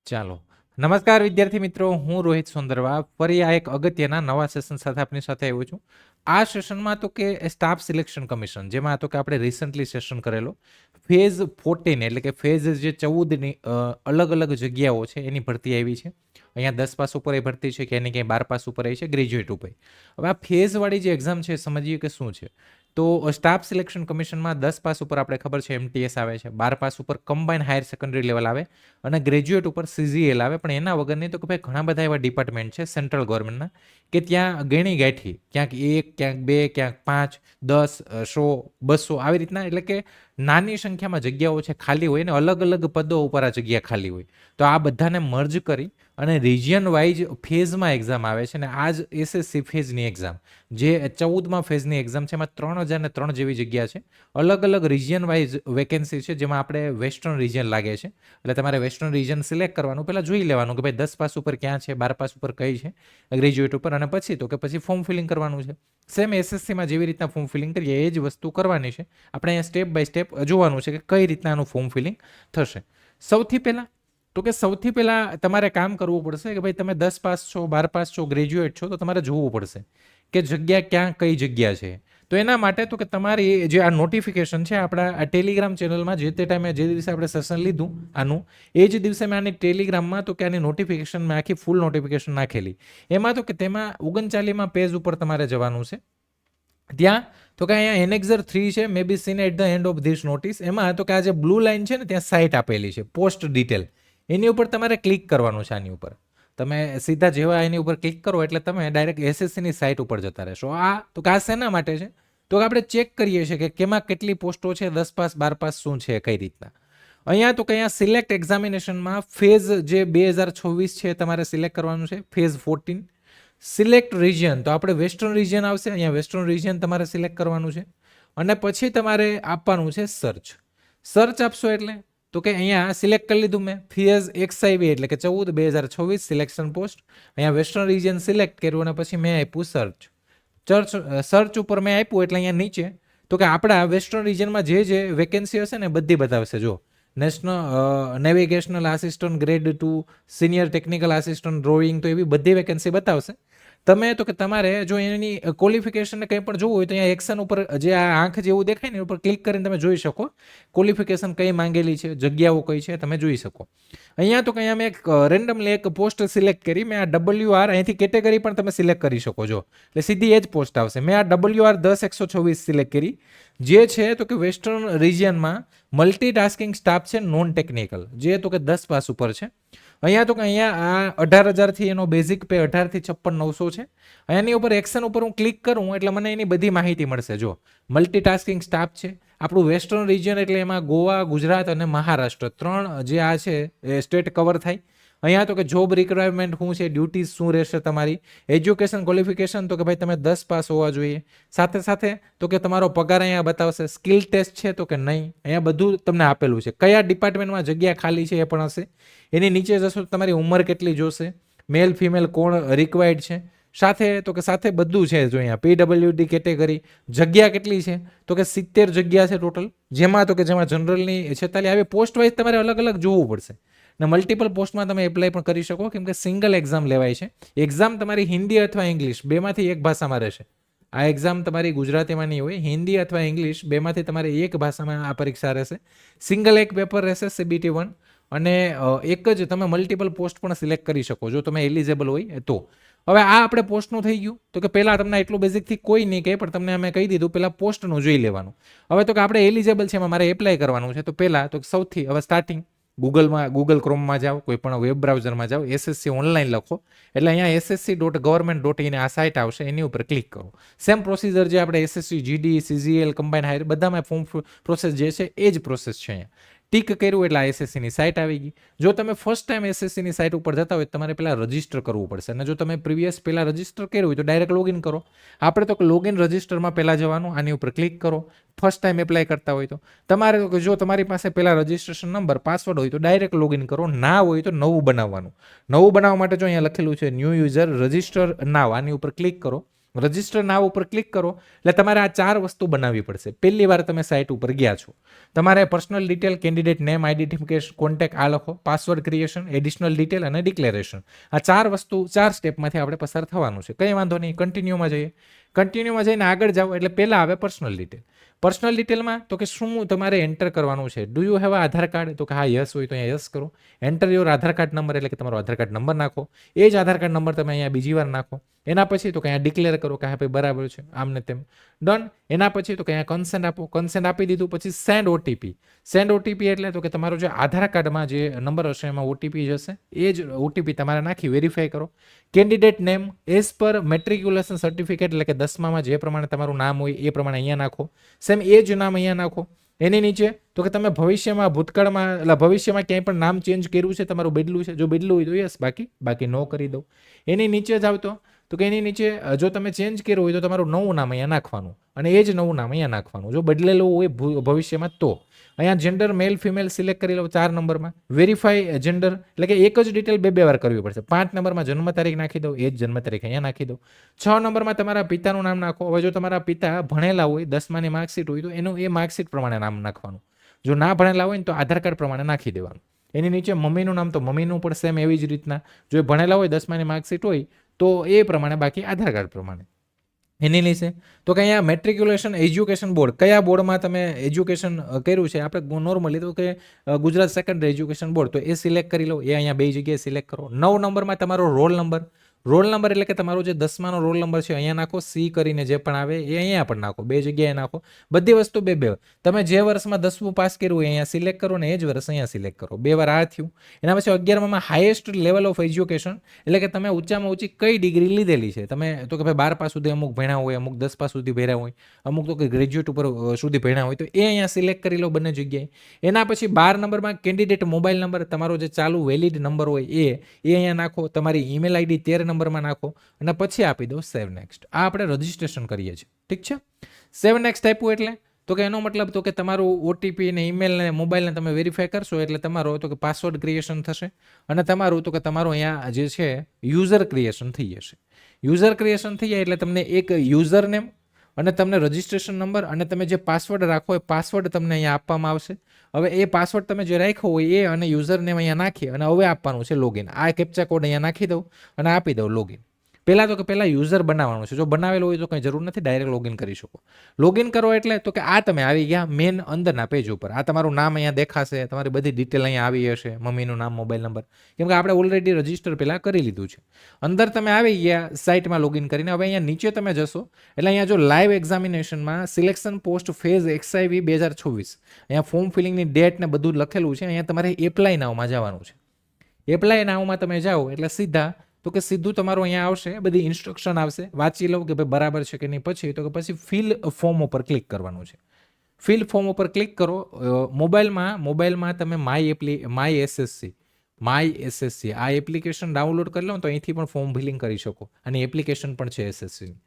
ચાલો. નમસ્કાર વિદ્યાર્થી મિત્રો, હું રોહિત સોંદરવા ફરી આ એક અગત્યના નવા સેશન સાથે આપની સાથે આવ્યો છું. આ સેશનમાં તો કે સ્ટાફ સિલેક્શન કમિશન, જેમાં તો કે આપણે રિસન્ટલી સેશન કરેલો ફેઝ 14 એટલે કે ફેઝ જે 14ની અલગ અલગ જગ્યાઓ છે એની ભરતી આવી છે. અહીંયા 10 પાસ ઉપર એ ભરતી છે કે એની ક્યાંય 12 પાસ ઉપર આવી છે, ગ્રેજ્યુએટ ઉપર. હવે આ ફેઝવાળી જે એક્ઝામ છે સમજીએ કે શું છે. તો સ્ટાફ સિલેક્શન કમિશનમાં 10 પાસ ઉપર આપણે ખબર છે MTS આવે છે, 12 પાસ ઉપર કમ્બાઇન હાયર સેકન્ડરી લેવલ આવે અને ગ્રેજ્યુએટ ઉપર CGL આવે. પણ એના વગરની તો કે ભાઈ ઘણા બધા એવા ડિપાર્ટમેન્ટ છે સેન્ટ્રલ ગવર્મેન્ટના કે ત્યાં ગણી ગાંઠી ક્યાંક 1, ક્યાંક 2, ક્યાંક 5, 10, 100, 200 આવી રીતના, એટલે કે નાની સંખ્યામાં જગ્યાઓ છે ખાલી હોય ને અલગ અલગ પદો ઉપર આ જગ્યા ખાલી હોય. તો આ બધાને મર્જ કરી અને રિજિયન વાઇઝ ફેઝમાં એક્ઝામ આવે છે. અને આ જ SSC ફેઝની એક્ઝામ જે 14મા ફેઝની એક્ઝામ છે એમાં 3003 જેવી જગ્યા છે. અલગ અલગ રિજિયન વાઇઝ વેકેન્સી છે, જેમાં આપણે વેસ્ટર્ન રિજિયન લાગે છે. એટલે તમારે વેસ્ટર્ન રિજિયન સિલેક્ટ કરવાનું, પહેલાં જોઈ લેવાનું કે ભાઈ 10 પાસ ઉપર ક્યાં છે, 12 પાસ ઉપર કઈ છે ગ્રેજ્યુએટ ઉપર, અને પછી તો કે પછી ફોર્મ ફિલિંગ કરવાનું છે. સેમ SSCમાં જેવી રીતના ફોર્મ ફિલિંગ કરીએ એ જ વસ્તુ કરવાની છે. આપણે અહીંયા સ્ટેપ બાય સ્ટેપ જોવાનું છે કે કઈ રીતના આનું ફોર્મ ફિલિંગ થશે. સૌથી પહેલાં તમારે કામ કરવું પડશે કે ભાઈ તમે 10 પાસ છો, 12 પાસ છો, ગ્રેજ્યુએટ છો, તો તમારે જોવું પડશે કે જગ્યા ક્યાં કઈ જગ્યા છે. તો એના માટે તો કે તમારી જે આ નોટિફિકેશન છે આપણા આ ટેલિગ્રામ ચેનલમાં જે તે ટાઈમે જે દિવસે આપણે સેશન લીધું આનું, એ જ દિવસે મેં આની ટેલિગ્રામમાં તો કે આની નોટિફિકેશન મેં આખી ફૂલ નોટિફિકેશન નાખેલી. એમાં તો કે તેમાં 39મા પેજ ઉપર તમારે જવાનું છે. ત્યાં તો કે અહીંયા એનેક્ઝર 3 છે, may be seen at the end of this notice. એમાં તો કે આ જે બ્લુ લાઇન છે ને ત્યાં સાઇટ આપેલી છે પોસ્ટ ડિટેલ, એની ઉપર તમારે ક્લિક કરવાનું છે. આની ઉપર તમે સીધા જેવા એની ઉપર ક્લિક કરો એટલે તમે ડાયરેક્ટ SSCની સાઇટ ઉપર જતા રહેશો. તો કે આ શેના માટે છે તો આપણે ચેક કરીએ છીએ કે કેમાં કેટલી પોસ્ટો છે, 10 પાસ 12 પાસ શું છે કઈ રીતના. અહીંયા તો કે અહીંયા સિલેક્ટ એક્ઝામિનેશનમાં ફેઝ જે 2026 છે તમારે સિલેક્ટ કરવાનું છે, ફેઝ 14. સિલેક્ટ રિજિયન તો આપણે વેસ્ટર્ન રિજિયન આવશે, અહીંયા વેસ્ટર્ન રિજિયન તમારે સિલેક્ટ કરવાનું છે. અને પછી તમારે આપવાનું છે સર્ચ આપશો એટલે તો કે અહીંયા સિલેક્ટ કરી લીધું મેં ફેઝ XIV એટલે કે 14/2026 સિલેક્શન પોસ્ટ. અહીંયા વેસ્ટર્ન રિજિયન સિલેક્ટ કર્યું અને પછી મેં આપ્યું સર્ચ ઉપર મેં આપ્યું એટલે અહીંયા નીચે તો કે આપણા વેસ્ટર્ન રિજિયનમાં જે વેકેન્સી હશે ને બધી બતાવશે. જો navigational assistant grade 2, senior technical assistant drawing, તો એવી બધી વેકેન્સી બતાવશે. તમે તો કે તમારે જો એની ક્વોલિફિકેશનને કંઈ પણ જોવું હોય તો અહીંયા એક્શન ઉપર જે આ આંખ જેવું દેખાય ને ઉપર ક્લિક કરીને તમે જોઈ શકો ક્વોલિફિકેશન કઈ માંગેલી છે, જગ્યાઓ કઈ છે તમે જોઈ શકો. અહીંયા તો કે અહીંયા મેં એક રેન્ડમલી એક પોસ્ટ સિલેક્ટ કરી. મેં આ WR અહીંથી કેટેગરી પણ તમે સિલેક્ટ કરી શકો છો, એટલે સીધી એ જ પોસ્ટ આવશે. મેં આ WR 10/126 સિલેક્ટ કરી, જે છે તો કે વેસ્ટર્ન રિજિયનમાં મલ્ટીટાસ્કિંગ સ્ટાફ છે નોન ટેકનિકલ, જે તો કે 10 પાસ ઉપર છે. અહીંયા તો કે અહીંયા આ 18,000થી એનો બેઝિક પે 18 થી 56,900 છે. અહીંયાની ઉપર એક્શન ઉપર હું ક્લિક કરું એટલે મને એની બધી માહિતી મળશે. જો મલ્ટીટાસ્કિંગ સ્ટાફ છે, આપણું વેસ્ટર્ન રિજિયન એટલે એમાં ગોવા, ગુજરાત અને મહારાષ્ટ્ર 3 જે આ છે એ સ્ટેટ કવર થાય. અહીંયા તો કે જોબ રિક્વાયરમેન્ટ શું છે, ડ્યુટીઝ શું રહેશે તમારી, એજ્યુકેશન ક્વોલિફિકેશન તો કે ભાઈ તમે 10 પાસ હોવા જોઈએ. સાથે સાથે તો કે તમારો પગાર અહીંયા બતાવશે. સ્કિલ ટેસ્ટ છે તો કે નહીં, અહીંયા બધું તમને આપેલું છે. કયા ડિપાર્ટમેન્ટમાં જગ્યા ખાલી છે એ પણ હશે. એની નીચે જશો તમારી ઉંમર કેટલી જોશે, મેલ ફિમેલ કોણ રિક્વાયર્ડ છે, સાથે તો કે સાથે બધું છે. જો અહીંયા PWD કેટેગરી જગ્યા કેટલી છે તો કે 70 જગ્યા છે ટોટલ, જેમાં તો કે જેમાં જનરલની 46 આવી પોસ્ટ વાઇઝ તમારે અલગ અલગ જોવું પડશે. ને મલ્ટિપલ પોસ્ટમાં તમે એપ્લાય પણ કરી શકો, કેમ કે સિંગલ એક્ઝામ લેવાય છે. એક્ઝામ તમારી હિન્દી અથવા ઇંગ્લિશ બેમાંથી એક ભાષામાં રહેશે. આ એક્ઝામ તમારી ગુજરાતીમાં નહીં હોય, હિન્દી અથવા ઇંગ્લિશ બેમાંથી તમારે એક ભાષામાં આ પરીક્ષા રહેશે. સિંગલ એક પેપર રહેશે CBT 1, અને એક જ તમે મલ્ટિપલ પોસ્ટ પણ સિલેક્ટ કરી શકો જો તમે એલિજિબલ હોય તો. હવે આ આપણે પોસ્ટનું થઈ ગયું તો કે પહેલાં તમને એટલું બેઝિકથી કોઈ નહીં કહે, પણ તમને અમે કહી દીધું પહેલાં પોસ્ટનું જોઈ લેવાનું. હવે તો કે આપણે એલિજિબલ છે એમાં મારે એપ્લાય કરવાનું છે. તો પહેલાં તો સૌથી હવે સ્ટાર્ટિંગ ગૂગલ ક્રોમમાં જાઓ, કોઈ પણ વેબ બ્રાઉઝરમાં જાઓ, SSC ઓનલાઈન લખો એટલે અહીંયા ssc.government.in આ સાઇટ આવશે, એની ઉપર ક્લિક કરો. સેમ પ્રોસિજર જે આપણે SSC GD, CGL, combine higher બધામાં ફોર્મ પ્રોસેસ જે છે એ જ પ્રોસેસ છે. અહીંયા ટીક કર્યું એટલે આ SSCની સાઇટ આવી ગઈ. જો તમે ફર્સ્ટ ટાઈમ SSCની સાઇટ ઉપર જતા હોય તમારે પહેલાં રજિસ્ટર કરવું પડશે, અને જો તમે પ્રીવિયસ પહેલાં રજિસ્ટર કર્યું હોય તો ડાયરેક્ટ લોગિન કરો. આપણે તો લોગિન રજિસ્ટરમાં પહેલાં જવાનું, આની ઉપર ક્લિક કરો. ફર્સ્ટ ટાઈમ એપ્લાય કરતા હોય તો તમારે જો તમારી પાસે પહેલાં રજિસ્ટ્રેશન નંબર પાસવર્ડ હોય તો ડાયરેક્ટ લોગિન કરો, ના હોય તો નવું બનાવવાનું. નવું બનાવવા માટે જો અહીંયા લખેલું છે ન્યૂ યુઝર રજિસ્ટર નાવ, આની ઉપર ક્લિક કરો. રજિસ્ટર નાવ ઉપર ક્લિક કરો એટલે તમારે આ 4 વસ્તુ બનાવવી પડશે. પહેલી વાર તમે સાઇટ ઉપર ગયા છો, તમારે personal detail, candidate name, identification, contact આ લખો, પાસવર્ડ ક્રિએશન, એડિશનલ ડિટેલ અને ડિક્લેરેશન. આ 4 વસ્તુ 4 સ્ટેપમાંથી આપણે પસાર થવાનું છે. કંઈ વાંધો નહીં, કન્ટિન્યુમાં જઈએ. કન્ટિન્યુમાં જઈને આગળ જાઓ એટલે પહેલાં આવે પર્સનલ ડિટેલ. પર્સનલ ડિટેલમાં તો કે શું તમારે એન્ટર કરવાનું છે. Do you have Aadhaar card? તો કે હા યસ હોય તો અહીંયા યસ કરો. Enter your Aadhaar card number એટલે કે તમારો આધાર કાર્ડ નંબર નાખો. એ જ આધાર કાર્ડ નંબર તમે અહીંયા બીજી વાર નાખો. એના પછી તો કે અહીંયા ડિક્લેર કરો કે હા ભાઈ બરાબર છે, આમ ને તેમ ડન. એના પછી તો કે અહીંયા કન્સેન્ટ આપો. કન્સેન્ટ આપી દીધું પછી સેન્ડ ઓટીપી. સેન્ડ ઓટીપી એટલે તો કે તમારો જે આધાર કાર્ડમાં જે નંબર હશે એમાં ઓટીપી જશે, એ જ ઓટીપી તમારે નાખી વેરીફાઈ કરો. Candidate name as per matriculation certificate એટલે કે 10મામાં જે પ્રમાણે તમારું નામ હોય એ પ્રમાણે અહીંયા નાખો. સેમ એ જ નામ અહીંયા નાખો. એની નીચે તો કે તમે ભવિષ્યમાં ભૂતકાળમાં એટલે ભવિષ્યમાં ક્યાંય પણ નામ ચેન્જ કર્યું છે, તમારું બદલું છે, જો બદલું હોય તો યસ, બાકી નો કરી દો. એની નીચે જ આવતો તો કે એની નીચે જો તમે ચેન્જ કર્યું હોય તો તમારું નવું નામ અહીંયા નાખવાનું અને એ જ નવું નામ અહીંયા નાખવાનું. જો બદલેલું હોય ભવિષ્યમાં તો અહીંયા જેન્ડર મેલ ફિમેલ સિલેક્ટ કરી લો 4 નંબરમાં. વેરીફાઈ જેન્ડર એટલે કે એક જ ડિટેલ બે વાર કરવી પડશે. 5 નંબરમાં જન્મ તારીખ નાખી દો, એ જ જન્મ તારીખ અહીંયા નાખી દો. 6 નંબરમાં તમારા પિતાનું નામ નાખો. હવે જો તમારા પિતા ભણેલા હોય, 10માની માર્કશીટ હોય તો એનું એ માર્કશીટ પ્રમાણે નામ નાખવાનું. જો ના ભણેલા હોય ને તો આધાર કાર્ડ પ્રમાણે નાખી દેવાનું. એની નીચે મમ્મીનું નામ તો મમ્મીનું પણ સેમ એવી જ રીતના. જો એ ભણેલા હોય, 10માની માર્કશીટ હોય તો એ પ્રમાણે, બાકી આધાર કાર્ડ પ્રમાણે. એની નીચે તો કે અહીંયા મેટ્રિક્યુલેશન એજ્યુકેશન બોર્ડ, કયા બોર્ડમાં તમે એજ્યુકેશન કર્યું છે. આપણે નોર્મલી તો કે ગુજરાત સેકન્ડરી એજ્યુકેશન બોર્ડ, તો એ સિલેક્ટ કરી લો. એ અહીંયા બે જગ્યાએ સિલેક્ટ કરો. 9 નંબરમાં તમારો રોલ નંબર. રોલ નંબર એટલે કે તમારો જે 10માનો રોલ નંબર છે અહીંયા નાખો. સી કરીને જે પણ આવે એ અહીંયા પણ નાખો. બે જગ્યાએ નાખો. બધી વસ્તુ બે તમે જે વર્ષમાં 10મું પાસ કર્યું હોય અહીંયા સિલેક્ટ કરો ને એ જ વર્ષ અહીંયા સિલેક્ટ કરો. 2 વાર આ થયું. એના પછી 11માં હાઈએસ્ટ લેવલ ઓફ એજ્યુકેશન એટલે કે તમે ઊંચામાં ઊંચી કઈ ડિગ્રી લીધેલી છે. તમે તો કે ભાઈ 12 પાસ સુધી અમુક ભણ્યા હોય, અમુક 10 પાસ સુધી ભણ્યા હોય, અમુક તો કે ગ્રેજ્યુએટ ઉપર સુધી ભણ્યા હોય, તો એ અહીંયા સિલેક્ટ કરી લો બંને જગ્યાએ. એના પછી 12 નંબરમાં કેન્ડિડેટ મોબાઈલ નંબર, તમારો જે ચાલુ વેલિડ નંબર હોય એ અહીંયા નાખો. તમારી ઈમેલ આઈડી 13 નંબરમાં નાખો અને પછી આપી દો સેવ નેક્સ્ટ. આ આપણે રજીસ્ટ્રેશન કરીએ છીએ. ઠીક છે. સેવ નેક્સ્ટ આપ્યું એટલે તો કે એનો મતલબ તો કે તમારું ઓટીપી ને ઈમેલ ને મોબાઈલને તમે વેરીફાઈ કરશો એટલે તમારો તો કે પાસવર્ડ ક્રિએશન થશે અને તમારું તો કે તમારું અહીંયા જે છે યુઝર ક્રિએશન થઈ જશે. યુઝર ક્રિએશન થઈ જાય એટલે તમને એક યુઝર નેમ અને તમને રજિસ્ટ્રેશન નંબર અને તમે જે પાસવર્ડ રાખો એ પાસવર્ડ તમને અહીંયા આપવામાં આવશે. હવે એ પાસવર્ડ તમે જે રાખ્યો હોય એ અને યુઝર નેમ અહીંયા નાખી અને હવે આપવાનું છે લોગિન. આ કેપ્ચા કોડ અહીંયા નાખી દઉં અને આપી દઉં લોગિન. પહેલાં તો કે પહેલાં યુઝર બનાવવાનું છે. જો બનાવેલું હોય તો કંઈ જરૂર નથી, ડાયરેક્ટ લોગિન કરી શકો. લોગિન કરો એટલે તો કે આ તમે આવી ગયા મેન અંદરના પેજ ઉપર. આ તમારું નામ અહીંયા દેખાશે, તમારી બધી ડિટેલ અહીંયા આવી હશે, મમ્મીનું નામ, મોબાઈલ નંબર, કેમ કે આપણે ઓલરેડી રજિસ્ટર પહેલાં કરી લીધું છે. અંદર તમે આવી ગયા સાઇટમાં લોગિન કરીને. હવે અહીંયા નીચે તમે જશો એટલે અહીંયા જો લાઈવ એક્ઝામિનેશનમાં સિલેક્શન પોસ્ટ ફેઝ XIV 2024 અહીંયા ફોર્મ ફિલિંગની ડેટ ને બધું લખેલું છે. અહીંયા તમારે એપ્લાય નાવમાં જવાનું છે. એપ્લાય નાવમાં તમે જાઓ એટલે સીધા તો કે સીધું તમારું અહીંયા આવશે, બધી ઇન્સ્ટ્રક્શન આવશે, વાંચી લો કે ભાઈ બરાબર છે કે નહીં. પછી તો કે પછી ફિલ ફોર્મ ઉપર ક્લિક કરવાનું છે. ફિલ ફોર્મ ઉપર ક્લિક કરો. મોબાઈલમાં તમે માય એસએસસી આ એપ્લિકેશન ડાઉનલોડ કરી લો તો અહીંથી પણ ફોર્મ ફિલિંગ કરી શકો અને એપ્લિકેશન પણ છે એસએસસીની.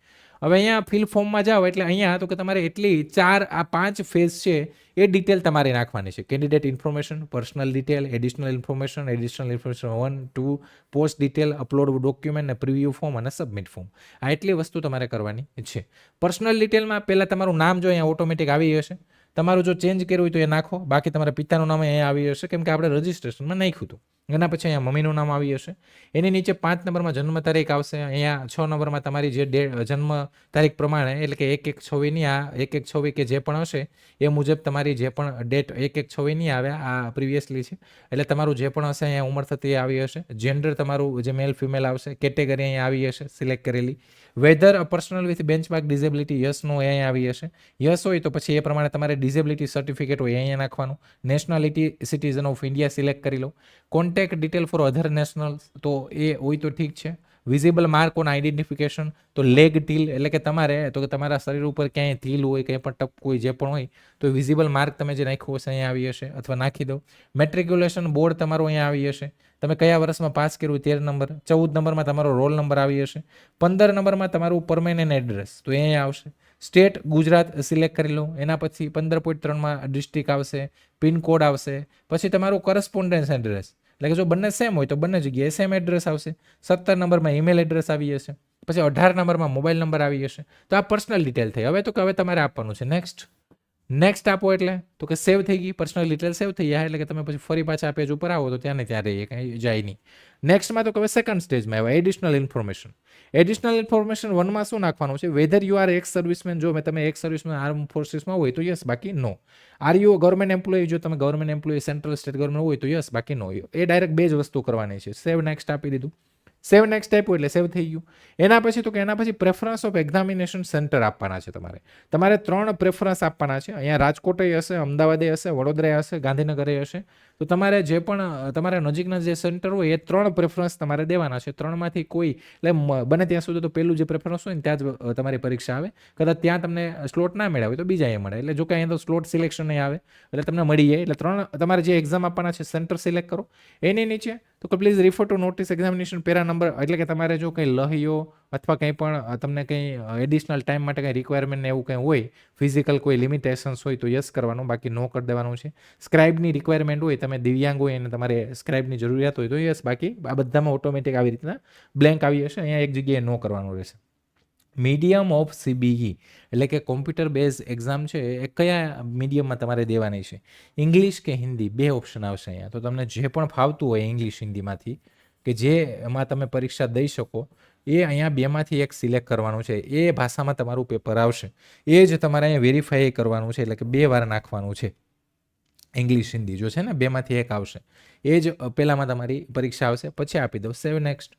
હવે અહીંયા ફિલ ફોર્મમાં જાઓ એટલે અહીંયા તો કે તમારે એટલી 5 ફેઝ છે એ ડિટેલ તમારે નાખવાની છે. Candidate information, personal detail, additional information 1, 2, post detail, upload document ને પ્રિવ્યૂ ફોર્મ અને સબમિટ ફોર્મ. આ એટલી વસ્તુ તમારે કરવાની છે. પર્સનલ ડિટેલમાં પહેલાં તમારું નામ જો અહીંયા ઓટોમેટિક આવી હશે. તમારું જો ચેન્જ કર્યું હોય તો એ નાખો. બાકી તમારા પિતાનું નામ અહીંયા આવી હશે કેમ કે આપણે રજિસ્ટ્રેશનમાં નાખ્યું હતું. એના પછી અહીંયા મમ્મીનું નામ આવી હશે. એની નીચે 5 નંબરમાં જન્મ તારીખ આવશે. અહીંયા 6 નંબરમાં તમારી જે જન્મ તારીખ પ્રમાણે એટલે કે 1/1/26ની આ 1/1/26 કે જે પણ હશે એ મુજબ તમારી જે પણ ડેટ 1/1/26 નહીં આવે આ પ્રિવિયસલી છે એટલે તમારું જે પણ હશે અહીંયા ઉંમર થતી આવી હશે. જેન્ડર તમારું જે મેલ ફિમેલ આવશે. કેટેગરી અહીંયા આવી હશે સિલેક્ટ કરેલી. Whether personal with benchmark disability yes no અહીંયા આવી હશે. યસ હોય તો પછી એ પ્રમાણે તમારે ડિઝેબિલિટી સર્ટિફિકેટ હોય અહીંયા નાખવાનું. Nationality citizen of India select કરી લો. કોન્ટેક્ટ ડિટેલ ફોર અધર નેશનલ્સ તો એ હોય તો ઠીક છે. વિઝિબલ માર્ક ઓન આઈડેન્ટિફિકેશન તો લેગ ટીલ એટલે કે તમારે તો કે તમારા શરીર ઉપર ક્યાંય તીલ હોય, કંઈ પણ ટપકું હોય, જે પણ હોય તો વિઝિબલ માર્ક તમે જે નાખ્યું હશે અહીંયા આવી હશે અથવા નાખી દો. મેટ્રિક્યુલેશન બોર્ડ તમારું અહીંયા આવી હશે. તમે કયા વર્ષમાં પાસ કર્યું 13 નંબર. 14 નંબરમાં તમારો રોલ નંબર આવી હશે. 15 નંબરમાં તમારું પરમેનન્ટ એડ્રેસ તો એ અહીંયા આવશે. સ્ટેટ ગુજરાત સિલેક્ટ કરી લો. એના પછી 15.3માં ડિસ્ટ્રિક્ટ આવશે, પિનકોડ આવશે, પછી તમારું કરસ્પોન્ડન્સ એડ્રેસ એટલે કે જો બંને સેમ હોય તો બંને જગ્યાએ સેમ એડ્રેસ આવશે. 17 નંબરમાં ઈમેલ એડ્રેસ આવી જશે. પછી 18 નંબરમાં મોબાઈલ નંબર આવી જશે. તો આ પર્સનલ ડિટેલ થઈ. હવે તો કે હવે તમારે આપવાનું છે નેક્સ્ટ આપો એટલે તો કે સેવ થઈ ગઈ, પર્સનલ ડિટેલ સેવ થઈ જાય એટલે કે તમે પછી ફરી પાછા આ પેજ ઉપર આવો તો ત્યાં ને ત્યાં રહીએ, કંઈ જાય નહીં. નેક્સ્ટમાં તો કે હવે સેકન્ડ સ્ટેજમાં આવ્યા એડિશનલ ઇન્ફોર્મેશન. એડિશનલ ઇન્ફોર્મેશન 1માં શું નાખવાનું છે? Whether you are x servicemen, જો તમે એક્સ સર્વિસમેન આર્મ ફોર્સિસમાં હોય તો યસ, બાકી no. Are you government employee, જો તમે government employee central state government હોય તો યસ, બાકી નો. એ ડાયરેક્ટ બે જ વસ્તુ કરવાની છે. સેવ નેક્સ્ટ આપી દીધું. સેવ નેક્સ્ટ આપ્યું એટલે સેવ થઈ ગયું. એના પછી તો કે એના પછી પ્રેફરન્સ ઓફ એક્ઝામિનેશન સેન્ટર આપવાના છે. તમારે 3 પ્રેફરન્સ આપવાના છે. અહીંયા રાજકોટે હશે, અમદાવાદે હશે, વડોદરા હશે, ગાંધીનગરે હશે. તો તમારે જે પણ તમારા નજીકના જે સેન્ટર હોય એ 3 પ્રેફરન્સ તમારે દેવાના છે. 3માંથી કોઈ એટલે બને ત્યાં સુધી તો પહેલું જે પ્રેફરન્સ હોય ને ત્યાં જ તમારી પરીક્ષા આવે. કદાચ ત્યાં તમને સ્લોટ ના મળ્યા હોય તો બીજા એ મળે. એટલે જો કે અહીંયા તો સ્લોટ સિલેક્શન નહીં આવે એટલે તમને મળી જાય. એટલે 3 તમારે જે એક્ઝામ આપવાના છે સેન્ટર સિલેક્ટ કરો. એની નીચે તો કે please refer two notice examination para number, એટલે કે તમારે જો કંઈ લહ્યો અથવા કંઈ પણ તમને કંઈ એડિશનલ ટાઈમ માટે કંઈ રિક્વાયરમેન્ટ એવું કંઈ હોય, ફિઝિકલ કોઈ લિમિટેશન્સ હોય તો યસ કરવાનું, બાકી નો કરી દેવાનું છે. સ્ક્રાઇબની રિક્વાયરમેન્ટ હોય, તમે દિવ્યાંગ હોય અને તમારે સ્ક્રાઇબની જરૂરિયાત હોય તો યસ, બાકી આ બધામાં ઓટોમેટિક આવી રીતના બ્લેન્ક આવી હશે. અહીંયા એક જગ્યાએ નો કરવાનું રહેશે. મીડિયમ ઓફ CBE એટલે કે કોમ્પ્યુટર બેઝ એક્ઝામ છે એ કયા મીડિયમમાં તમારે દેવાની છે? ઇંગ્લિશ કે હિન્દી? બે ઓપ્શન આવશે અહીંયા. તો તમને જે પણ ફાવતું હોય ઇંગ્લિશ હિન્દીમાંથી કે જે એમાં તમે પરીક્ષા દઈ શકો એ અહીંયા બેમાંથી એક સિલેક્ટ કરવાનું છે. એ ભાષામાં તમારું પેપર આવશે. એ જ તમારે અહીંયા વેરીફાઈ કરવાનું છે, એટલે કે 2 વાર નાખવાનું છે. ઇંગ્લિશ હિન્દી જો છે ને બેમાંથી એક આવશે. એ જ પહેલામાં તમારી પરીક્ષા આવશે. પછી આપી દો સેવ નેક્સ્ટ.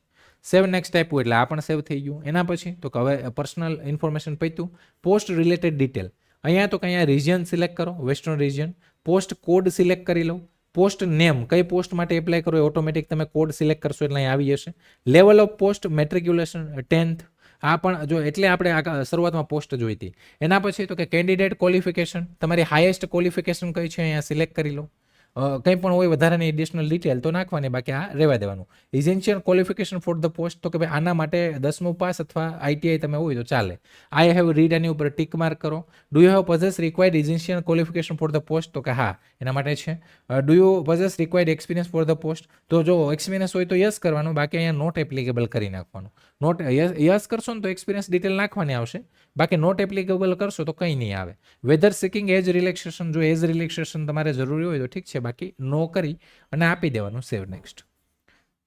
સેવ નેક્સ્ટ આપ્યું એટલે આ પણ સેવ થઈ ગયું. એના પછી તો હવે પર્સનલ ઇન્ફોર્મેશન પત્યું. પોસ્ટ રિલેટેડ ડિટેલ અહીંયા તો કે અહીંયા રિજિયન સિલેક્ટ કરો, western region. Post code select કરી લો. પોસ્ટ નેમ, કઈ પોસ્ટ માટે એપ્લાય કરો એ ઓટોમેટિક તમે કોડ સિલેક્ટ કરશો એટલે અહીં આવી જશે. Level of post matriculation 10th. આ પણ જો એટલે આપણે શરૂઆતમાં પોસ્ટ જોઈ હતી. એના પછી તો કે કેન્ડિડેટ ક્વોલિફિકેશન, તમારી હાઈએસ્ટ ક્વોલિફિકેશન કઈ છે અહીંયા સિલેક્ટ કરી લો. કંઈ પણ હોય વધારાની એડિશનલ ડિટેલ તો નાખવાની, બાકી આ રહેવા દેવાનું. Essential qualification for the post, તો કે ભાઈ આના માટે 10મું પાસ અથવા ITI તમે હોય તો ચાલે. આઈ હેવ રીડ એની ઉપર ટીક માર્ક કરો. Do you have possess required essential qualification for the post, તો કે હા એના માટે છે. Do you possess required experience for the post, તો જો એક્સપિરિયન્સ હોય તો યસ કરવાનું, બાકી અહીંયા નોટ એપ્લિકેબલ કરી નાખવાનું. નોટ યસ કરશો ને તો એક્સપિરિયન્સ ડિટેલ નાખવાની આવશે, બાકી નોટ એપ્લિકેબલ કરશો તો કંઈ નહીં આવે. વેધર સિકિંગ એજ રિલેક્સેશન, જો એજ રિલેક્સેશન તમારે જરૂરી હોય તો ઠીક છે, બાકી નો કરી અને આપી દેવાનું સેવ નેક્સ્ટ.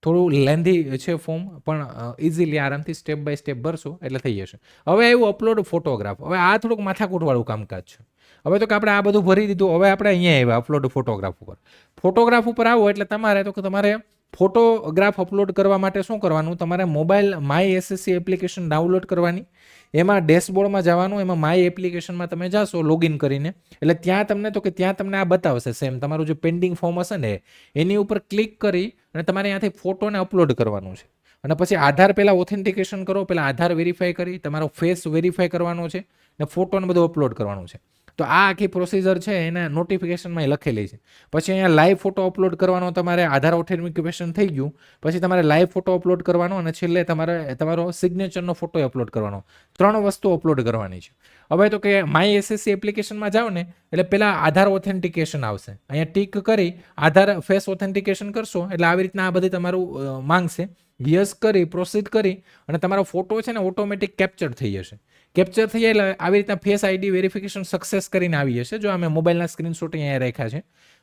થોડું લેન્ધી છે ફોર્મ, પણ ઇઝીલી આરામથી સ્ટેપ બાય સ્ટેપ ભરશો એટલે થઈ જશે. હવે એવું અપલોડ ફોટોગ્રાફ. હવે આ થોડુંક માથાકૂટવાળું કામકાજ છે. હવે તો કે આપણે આ બધું ભરી દીધું, હવે આપણે અહીંયા આવ્યા અપલોડ ફોટોગ્રાફ ઉપર. ફોટોગ્રાફ ઉપર આવો એટલે તમારે તો કે તમારે ફોટોગ્રાફ અપલોડ કરવા માટે શું કરવાનું? તમારે mobile my SSC application download કરવાની. એમાં ડેશબોર્ડમાં જવાનું, એમાં માય એપ્લિકેશનમાં તમે જાશો લોગિન કરીને એટલે ત્યાં તમને આ બતાવશે સેમ તમારું જે પેન્ડિંગ ફોર્મ હશે ને એની ઉપર ક્લિક કરી અને તમારે ત્યાંથી ફોટોને અપલોડ કરવાનું છે. અને પછી આધાર પહેલાં ઓથેન્ટિકેશન કરો, પહેલાં આધાર વેરીફાઈ કરી તમારો ફેસ વેરીફાઈ કરવાનો છે ને ફોટોને બધું અપલોડ કરવાનું છે. તો આ આખી પ્રોસિજર છે એના નોટિફિકેશનમાં લખેલી છે. પછી અહીંયા લાઈવ ફોટો અપલોડ કરવાનો, તમારે આધાર ઓથેન્ટિકેશન થઈ ગયું પછી તમારે લાઈવ ફોટો અપલોડ કરવાનો અને છેલ્લે તમારો સિગ્નેચરનો ફોટો અપલોડ કરવાનો. 3 વસ્તુ અપલોડ કરવાની છે. હવે તો કે માય SSC એપ્લિકેશનમાં જાઓ ને એટલે પહેલાં આધાર ઓથેન્ટિકેશન આવશે. અહીંયા ટીક કરી આધાર ફેસ ઓથેન્ટિકેશન કરશો એટલે આવી રીતના આ બધી તમારું માંગશે. યસ કરી પ્રોસીડ કરી અને તમારો ફોટો છે ને ઓટોમેટિક કેપ્ચર થઈ જશે. કેપ્ચર થઈ જાય એટલે આવી રીતના ફેસ ID વેરિફિકેશન સક્સેસ કરીને આવી જશે. જો અમે મોબાઈલના સ્ક્રીનશોટ અહીંયા રાખ્યા છે.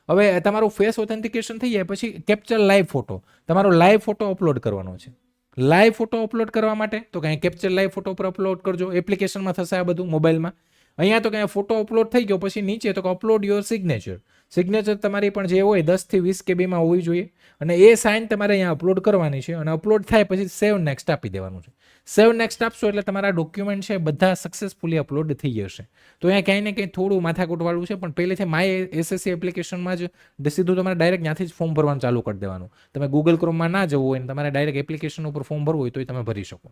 હવે તમારું ફેસ ઓથેન્ટિકેશન થઈ જાય પછી કેપ્ચર લાઈવ ફોટો, તમારો લાઈવ ફોટો અપલોડ કરવાનો છે. લાઈવ ફોટો અપલોડ કરવા માટે તો કંઈ કેપ્ચર લાઈવ ફોટો ઉપર અપલોડ કરજો. એપ્લિકેશનમાં થશે આ બધું મોબાઈલમાં. અહીંયા તો કંઈ ફોટો અપલોડ થઈ ગયો પછી નીચે તો કે અપલોડ યોર સિગ્નેચર. સિગ્નેચર તમારી પણ જે હોય 10 થી 20 KBમાં હોવી જોઈએ અને એ સાઇન તમારે અહીંયા અપલોડ કરવાની છે અને અપલોડ થાય પછી સેવ નેક્સ્ટ આપી દેવાનું છે. સેવ નેક્સ્ટ આપશો એટલે તમારા ડોક્યુમેન્ટ છે બધા સક્સેસફુલી અપલોડ થઈ જશે. તો અહીંયા ક્યાંય ને ક્યાંય થોડું માથાકૂટવાળું છે, પણ પહેલેથી માય SSC એપ્લિકેશનમાં જ સીધું તમારે ડાયરેક્ટ ત્યાંથી જ ફોર્મ ભરવાનું ચાલુ કરી દેવાનું. તમે ગૂગલ ક્રોમમાં ના જવું હોય ને તમારે ડાયરેક્ટ એપ્લિકેશન ઉપર ફોર્મ ભરવું હોય તો તમે ભરી શકો.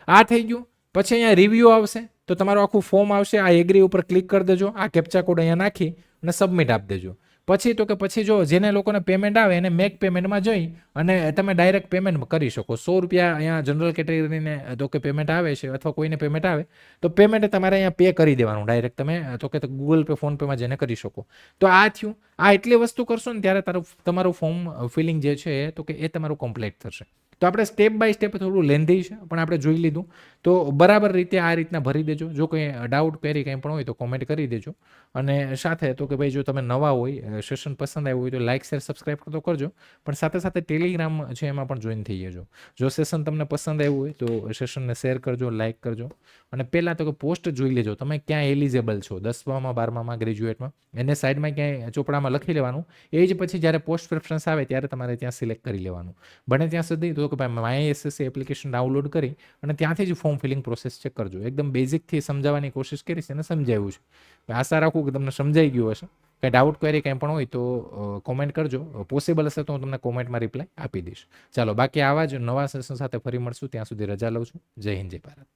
આ થઈ ગયું. પછી અહીંયા રિવ્યૂ આવશે તો તમારું આખું ફોર્મ આવશે. આ એગ્રી ઉપર ક્લિક કરી દેજો. આ કેપ્ચા કોડ અહીંયા નાખી અને સબમિટ આપી દેજો. પછી જો જેને લોકોને પેમેન્ટ આવે એને મેક પેમેન્ટમાં જઈ અને તમે ડાયરેક્ટ પેમેન્ટ કરી શકો. 100 રૂપિયા અહીંયા જનરલ કેટેગરીને તો કે પેમેન્ટ આવે છે અથવા કોઈને પેમેન્ટ આવે તો પેમેન્ટ તમારે અહીંયા પે કરી દેવાનું ડાયરેક્ટ તમે તો કે ગૂગલ પે ફોન પેમાં જેને કરી શકો. તો આ થયું. આ એટલી વસ્તુ કરશો ને ત્યારે તમારું ફોર્મ ફિલિંગ જે છે તો કે એ તમારું કમ્પ્લીટ થશે. તો આપણે સ્ટેપ બાય સ્ટેપ થોડું લેન્ધી છે પણ આપણે જોઈ લીધું. તો બરાબર રીતે આ રીતના ભરી દેજો. જો કંઈ ડાઉટ ક્વેરી કંઈ પણ હોય તો કોમેન્ટ કરી દેજો. અને સાથે તો કે ભાઈ જો તમે નવા હોય, સેશન પસંદ આવ્યું હોય તો લાઇક શેર સબસ્ક્રાઈબ તો કરજો, પણ સાથે સાથે ટેલિગ્રામ છે એમાં પણ જોઈન થઈ જજો. જો સેશન તમને પસંદ આવ્યું હોય તો સેશનને શેર કરજો, લાઇક કરજો. અને પહેલાં તો કે પોસ્ટ જોઈ લેજો તમે ક્યાં એલિજિબલ છો, 10માં 12માં ગ્રેજ્યુએટમાં, એને સાઈડમાં ક્યાંય ચોપડામાં લખી લેવાનું. એ જ પછી જ્યારે પોસ્ટ પ્રેફરન્સ આવે ત્યારે તમારે ત્યાં સિલેક્ટ કરી લેવાનું. બને ત્યાં સુધી તો કે ભાઈ માય એસએસસી એપ્લિકેશન ડાઉનલોડ કરી અને ત્યાંથી જ ફોર્મ ફિલિંગ પ્રોસેસ ચેક કરજો. એકદમ બેઝિકથી સમજાવવાની કોશિશ કરીશ અને સમજાવ્યું છે. આશા રાખું કે તમને સમજાઈ ગયું હશે. કંઈ ડાઉટ ક્વેરી કંઈ પણ હોય તો કોમેન્ટ કરજો. પોસિબલ હશે તો હું તમને કોમેન્ટમાં રિપ્લાય આપી દઈશ. ચાલો, બાકી આવા જ નવા સેશન સાથે ફરી મળશું. ત્યાં સુધી રજા લઉં છું. જય હિન્દ, જય ભારત.